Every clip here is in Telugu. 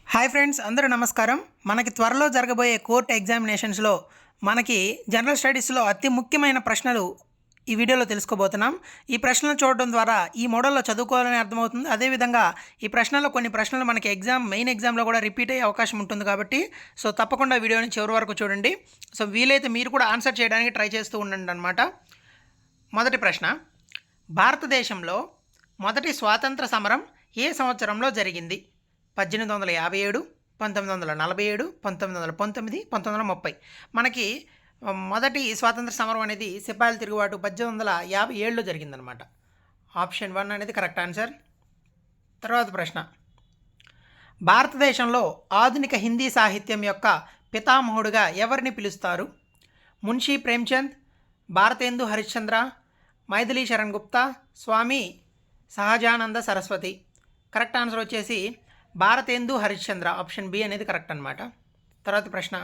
హాయ్ ఫ్రెండ్స్, అందరూ నమస్కారం. మనకి త్వరలో జరగబోయే కోర్ట్ ఎగ్జామినేషన్స్లో మనకి జనరల్ స్టడీస్లో అతి ముఖ్యమైన ప్రశ్నలు ఈ వీడియోలో తెలుసుకోబోతున్నాం. ఈ ప్రశ్నలు చూడడం ద్వారా ఈ మోడల్లో చదువుకోవాలని అర్థమవుతుంది. అదేవిధంగా ఈ ప్రశ్నలో కొన్ని ప్రశ్నలు మనకి మెయిన్ ఎగ్జామ్లో కూడా రిపీట్ అయ్యే అవకాశం ఉంటుంది కాబట్టి తప్పకుండా వీడియోని చివరి వరకు చూడండి. వీలైతే మీరు కూడా ఆన్సర్ చేయడానికి ట్రై చేస్తూ ఉండండి అన్నమాట. మొదటి ప్రశ్న, భారతదేశంలో మొదటి స్వాతంత్ర సమరం ఏ సంవత్సరంలో జరిగింది? 1857, 1947, 1919, 1930. మనకి మొదటి స్వాతంత్ర సమరం అనేది సిపాయిల తిరుగుబాటు 1857లో జరిగిందనమాట. ఆప్షన్ 1 అనేది కరెక్ట్ ఆన్సర్. తర్వాత ప్రశ్న, భారతదేశంలో ఆధునిక హిందీ సాహిత్యం యొక్క పితామహుడుగా ఎవరిని పిలుస్తారు? మున్షీ ప్రేమ్చంద్, భారతేందు హరిశ్చంద్ర, మైథిలీ శరణ్ గుప్తా, స్వామి సహజానంద సరస్వతి. కరెక్ట్ ఆన్సర్ వచ్చేసి భారతేందు హరిశ్చంద్ర. ఆప్షన్ బి అనేది కరెక్ట్ అనమాట. తర్వాత ప్రశ్న,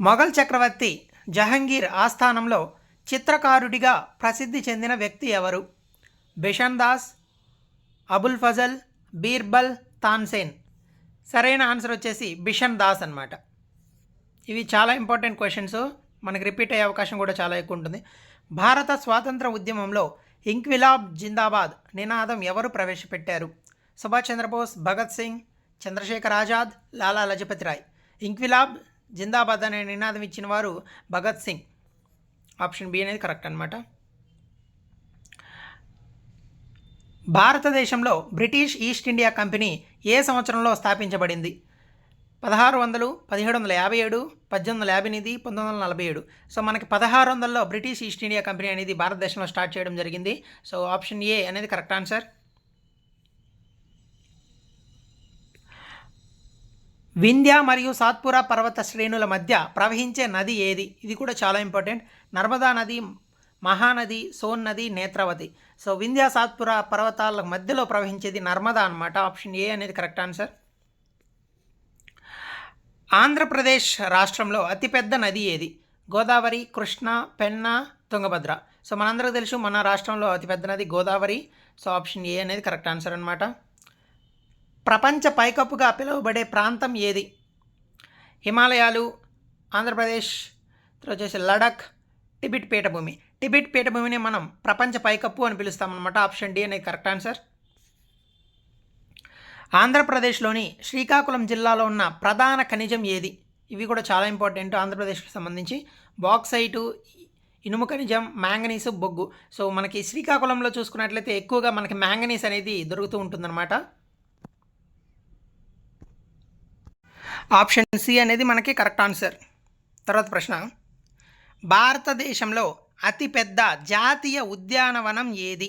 మొఘల్ చక్రవర్తి జహంగీర్ ఆస్థానంలో చిత్రకారుడిగా ప్రసిద్ధి చెందిన వ్యక్తి ఎవరు? బిషన్ దాస్, అబుల్ ఫజల్, బీర్బల్, తాన్సేన్. సరైన ఆన్సర్ వచ్చేసి బిషన్ దాస్ అనమాట. ఇవి చాలా ఇంపార్టెంట్ క్వశ్చన్స్, మనకి రిపీట్ అయ్యే అవకాశం కూడా చాలా ఎక్కువ ఉంటుంది. భారత స్వాతంత్ర ఉద్యమంలో ఇంక్విలాబ్ జిందాబాద్ నినాదం ఎవరు ప్రవేశపెట్టారు? సుభాష్ చంద్రబోస్, భగత్ సింగ్, చంద్రశేఖర్ ఆజాద్, లాలా లజపతి రాయ్. ఇంక్విలాబ్ జిందాబాద్ అనే నినాదం ఇచ్చిన వారు భగత్ సింగ్. ఆప్షన్ బి అనేది కరెక్ట్ అనమాట. భారతదేశంలో బ్రిటిష్ ఈస్ట్ ఇండియా కంపెనీ ఏ సంవత్సరంలో స్థాపించబడింది? 1600, 1757, 1858, 1947. మనకి 1600లో బ్రిటిష్ ఈస్ట్ ఇండియా కంపెనీ అనేది భారతదేశంలో స్టార్ట్ చేయడం జరిగింది. ఆప్షన్ ఏ అనేది కరెక్ట్ ఆన్సర్. వింధ్య మరియు సాత్పురా పర్వత శ్రేణుల మధ్య ప్రవహించే నది ఏది? ఇది కూడా చాలా ఇంపార్టెంట్. నర్మదా నది, మహానది, సోన్ నది, నేత్రవతి. వింధ్య సాత్పురా పర్వతాల మధ్యలో ప్రవహించేది నర్మదా అనమాట. ఆప్షన్ ఏ అనేది కరెక్ట్ ఆన్సర్. ఆంధ్రప్రదేశ్ రాష్ట్రంలో అతిపెద్ద నది ఏది? గోదావరి, కృష్ణ, పెన్నా, తుంగభద్ర. మనందరికీ తెలుసు మన రాష్ట్రంలో అతిపెద్ద నది గోదావరి. ఆప్షన్ ఏ అనేది కరెక్ట్ ఆన్సర్ అనమాట. ప్రపంచ పైకప్పుగా పిలువబడే ప్రాంతం ఏది? హిమాలయాలు, ఆంధ్రప్రదేశ్, వచ్చేసి లడఖ్, టిబెట్ పీఠభూమి. టిబెట్ పీఠభూమిని మనం ప్రపంచ పైకప్పు అని పిలుస్తామన్నమాట. ఆప్షన్ డి అనేది కరెక్ట్ ఆన్సర్. ఆంధ్రప్రదేశ్లోని శ్రీకాకుళం జిల్లాలో ఉన్న ప్రధాన ఖనిజం ఏది? ఇవి కూడా చాలా ఇంపార్టెంట్ ఆంధ్రప్రదేశ్కి సంబంధించి. బాక్సైటు, ఇనుము ఖనిజం, మ్యాంగనీసు, బొగ్గు. మనకి శ్రీకాకుళంలో చూసుకున్నట్లయితే ఎక్కువగా మనకి మ్యాంగనీస్ అనేది దొరుకుతూ ఉంటుందన్నమాట. ఆప్షన్ సి అనేది మనకి కరెక్ట్ ఆన్సర్. తర్వాత ప్రశ్న, భారతదేశంలో అతిపెద్ద జాతీయ ఉద్యానవనం ఏది?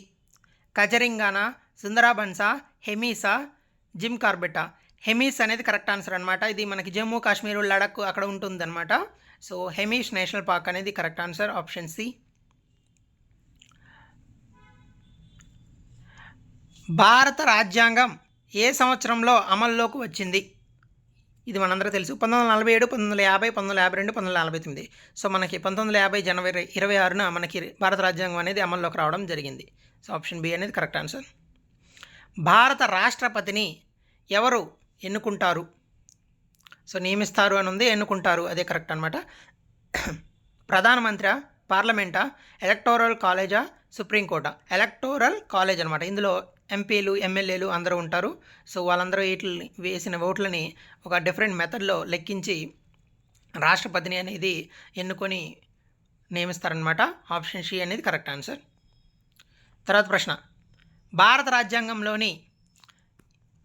కజరింగానా, సుందరాబన్సా, హెమీసా, జిమ్ కార్బెటా. హెమీస్ అనేది కరెక్ట్ ఆన్సర్ అనమాట. ఇది మనకి జమ్మూ కాశ్మీర్, లడఖ్ అక్కడ ఉంటుందన్నమాట. హెమీస్ నేషనల్ పార్క్ అనేది కరెక్ట్ ఆన్సర్. Option C. భారత రాజ్యాంగం ఏ సంవత్సరంలో అమల్లోకి వచ్చింది? ఇది మనందరూ తెలుసు. 1947, 1950, 1952, 1949. మనకి 1950 జనవరి 26న మనకి భారత రాజ్యాంగం అనేది అమల్లోకి రావడం జరిగింది. ఆప్షన్ బి అనేది కరెక్ట్ ఆన్సర్. భారత రాష్ట్రపతిని ఎవరు ఎన్నుకుంటారు? నియమిస్తారు అని ఉంది, ఎన్నుకుంటారు అదే కరెక్ట్ అనమాట. ప్రధానమంత్రి, పార్లమెంటా, ఎలక్టోరల్ కాలేజా, సుప్రీంకోర్టా? ఎలక్టోరల్ కాలేజ్ అనమాట. ఇందులో ఎంపీలు, ఎమ్మెల్యేలు అందరూ ఉంటారు. వాళ్ళందరూ వీటిని వేసిన ఓట్లని ఒక డిఫరెంట్ మెథడ్లో లెక్కించి రాష్ట్రపతిని అనేది ఎన్నుకొని నియమిస్తారనమాట. ఆప్షన్ సి అనేది కరెక్ట్ ఆన్సర్. తర్వాత ప్రశ్న, భారత రాజ్యాంగంలోని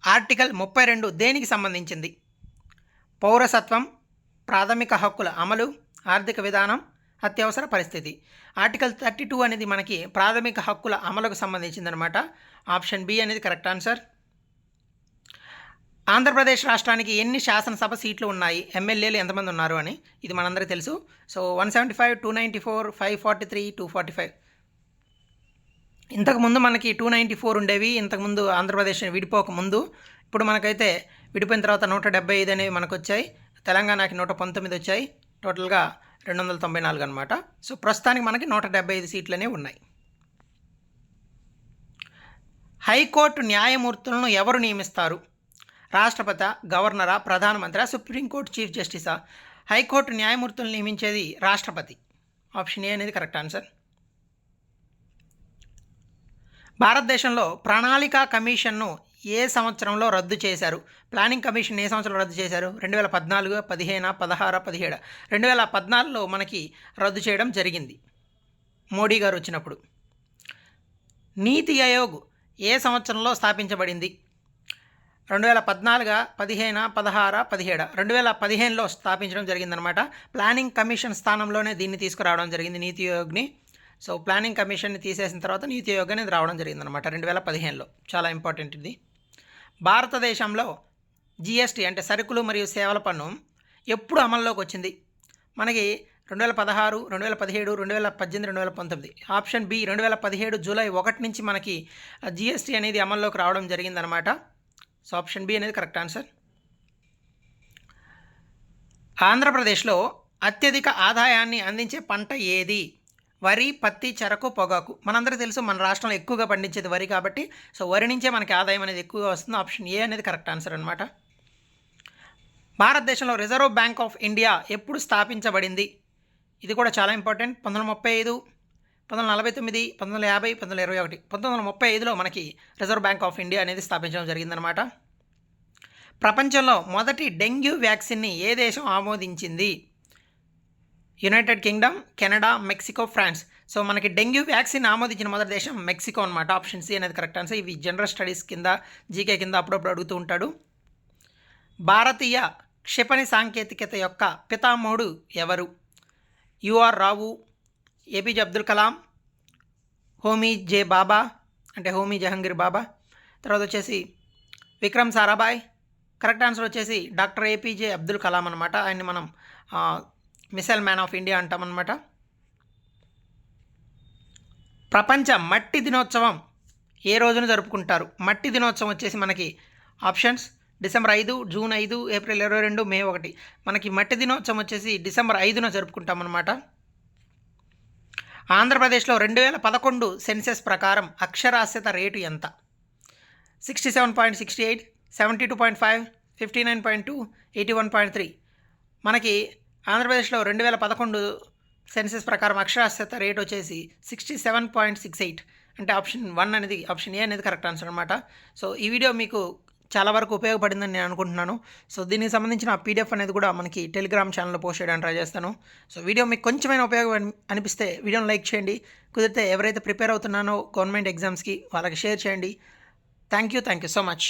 ఆర్టికల్ 32 దేనికి సంబంధించింది? పౌరసత్వం, ప్రాథమిక హక్కుల అమలు, ఆర్థిక విధానం, అత్యవసర పరిస్థితి. ఆర్టికల్ 32 అనేది మనకి ప్రాథమిక హక్కుల అమలుకు సంబంధించిందనమాట. ఆప్షన్ బి అనేది కరెక్ట్ ఆన్సర్. ఆంధ్రప్రదేశ్ రాష్ట్రానికి ఎన్ని శాసనసభ సీట్లు ఉన్నాయి? ఎమ్మెల్యేలు ఎంతమంది ఉన్నారు అని ఇది మనందరికీ తెలుసు. 175, 294, 543, 245. ఇంతకుముందు మనకి 294 ఉండేవి ఇంతకుముందు ఆంధ్రప్రదేశ్ విడిపోక ముందు. ఇప్పుడు మనకైతే విడిపోయిన తర్వాత 175 అనేవి మనకు వచ్చాయి. తెలంగాణకి 119 వచ్చాయి. టోటల్గా 294 అనమాట. ప్రస్తుతానికి మనకి 175 సీట్లు అనేవి ఉన్నాయి. హైకోర్టు న్యాయమూర్తులను ఎవరు నియమిస్తారు? రాష్ట్రపతి, గవర్నరా, ప్రధానమంత్రి, సుప్రీంకోర్టు చీఫ్ జస్టిసా? హైకోర్టు న్యాయమూర్తులను నియమించేది రాష్ట్రపతి. ఆప్షన్ ఏ అనేది కరెక్ట్ ఆన్సర్. భారతదేశంలో ప్రణాళిక కమిషన్ను ఏ సంవత్సరంలో రద్దు చేశారు? ప్లానింగ్ కమిషన్ ఏ సంవత్సరంలో రద్దు చేశారు? 2014, 15, 16, 17? 2014లో మనకి రద్దు చేయడం జరిగింది మోడీ గారు వచ్చినప్పుడు. నీతి ఆయోగ్ ఏ సంవత్సరంలో స్థాపించబడింది? 2014, 15, 16, 17? 2015లో స్థాపించడం జరిగిందనమాట. ప్లానింగ్ కమిషన్ స్థానంలోనే దీన్ని తీసుకురావడం జరిగింది, నీతి ఆయోగ్ని. సో ప్లానింగ్ కమిషన్ని తీసేసిన తర్వాత నీతి ఆయోగ్ అనేది రావడం జరిగిందనమాట 2015లో. చాలా ఇంపార్టెంట్ ఇది. భారతదేశంలో జిఎస్టీ అంటే సరుకులు మరియు సేవల పన్ను ఎప్పుడు అమల్లోకి వచ్చింది? మనకి 2016, 2017, 2018, 2019. ఆప్షన్ బి 2017 జూలై 1 నుంచి మనకి జిఎస్టీ అనేది అమల్లోకి రావడం జరిగిందనమాట. సో ఆప్షన్ బి అనేది కరెక్ట్ ఆన్సర్. ఆంధ్రప్రదేశ్లో అత్యధిక ఆదాయాన్ని అందించే పంట ఏది? వరి, పత్తి, చెరకు, పొగాకు. మనందరికీ తెలుసు మన రాష్ట్రంలో ఎక్కువగా పండించేది వరి కాబట్టి సో వరి నుంచే మనకి ఆదాయం అనేది ఎక్కువగా వస్తుంది. ఆప్షన్ ఏ అనేది కరెక్ట్ ఆన్సర్ అనమాట. భారతదేశంలో రిజర్వ్ బ్యాంక్ ఆఫ్ ఇండియా ఎప్పుడు స్థాపించబడింది? ఇది కూడా చాలా ఇంపార్టెంట్. 1935, 1949, 1950, 1921. 1935లో మనకి రిజర్వ్ బ్యాంక్ ఆఫ్ ఇండియా అనేది స్థాపించడం జరిగిందనమాట. ప్రపంచంలో మొదటి డెంగ్యూ వ్యాక్సిన్ని ఏ దేశం ఆమోదించింది? United Kingdom, Canada, Mexico, France. So మనకి డెంగ్యూ వ్యాక్సిన్ ఆమోదించిన మొదటి దేశం మెక్సికో అనమాట. ఆప్షన్ సి అనేది కరెక్ట్ ఆన్సర్. ఇవి జనరల్ స్టడీస్ కింద, జీకే కింద అప్పుడప్పుడు అడుగుతూ ఉంటాడు. భారతీయ క్షిపణి సాంకేతికత యొక్క పితామహుడు ఎవరు? యుఆర్ రావు, ఏపీజే అబ్దుల్ కలాం, హోమీ జే బాబా అంటే హోమీ జహంగీర్ బాబా, తర్వాత వచ్చేసి విక్రమ్ సారాభాయ్. కరెక్ట్ ఆన్సర్ వచ్చేసి డాక్టర్ ఏపీజే అబ్దుల్ కలాం అనమాట. ఆయన్ని మనం మిసైల్ మ్యాన్ ఆఫ్ ఇండియా అంటామన్నమాట. ప్రపంచ మట్టి దినోత్సవం ఏ రోజున జరుపుకుంటారు? మట్టి దినోత్సవం వచ్చేసి మనకి ఆప్షన్స్ డిసెంబర్ 5, జూన్ 5, ఏప్రిల్ 22, మే 1. మనకి మట్టి దినోత్సవం వచ్చేసి డిసెంబర్ 5న జరుపుకుంటామన్నమాట. ఆంధ్రప్రదేశ్లో 2011 సెన్సెస్ ప్రకారం అక్షరాస్యత రేటు ఎంత? 67.68, 72.5, 59.2, 81.3. మనకి ఆంధ్రప్రదేశ్లో 2011 సెన్సెస్ ప్రకారం అక్షరాస్యత రేట్ వచ్చేసి 67.68. అంటే ఆప్షన్ 1 అనేది, ఆప్షన్ ఏ అనేది కరెక్ట్ ఆన్సర్ అనమాట. సో ఈ వీడియో మీకు చాలా వరకు ఉపయోగపడిందని నేను అనుకుంటున్నాను. సో దీనికి సంబంధించిన పీడిఎఫ్ అనేది కూడా మనకి టెలిగ్రామ్ ఛానల్లో పోస్ట్ చేయడానికి ట్రై చేస్తాను. సో వీడియో మీకు కొంచెమైనా ఉపయోగం అనిపిస్తే వీడియోని లైక్ చేయండి. కుదిరితే ఎవరైతే ప్రిపేర్ అవుతున్నానో గవర్నమెంట్ ఎగ్జామ్స్కి వాళ్ళకి షేర్ చేయండి. Thank you so much.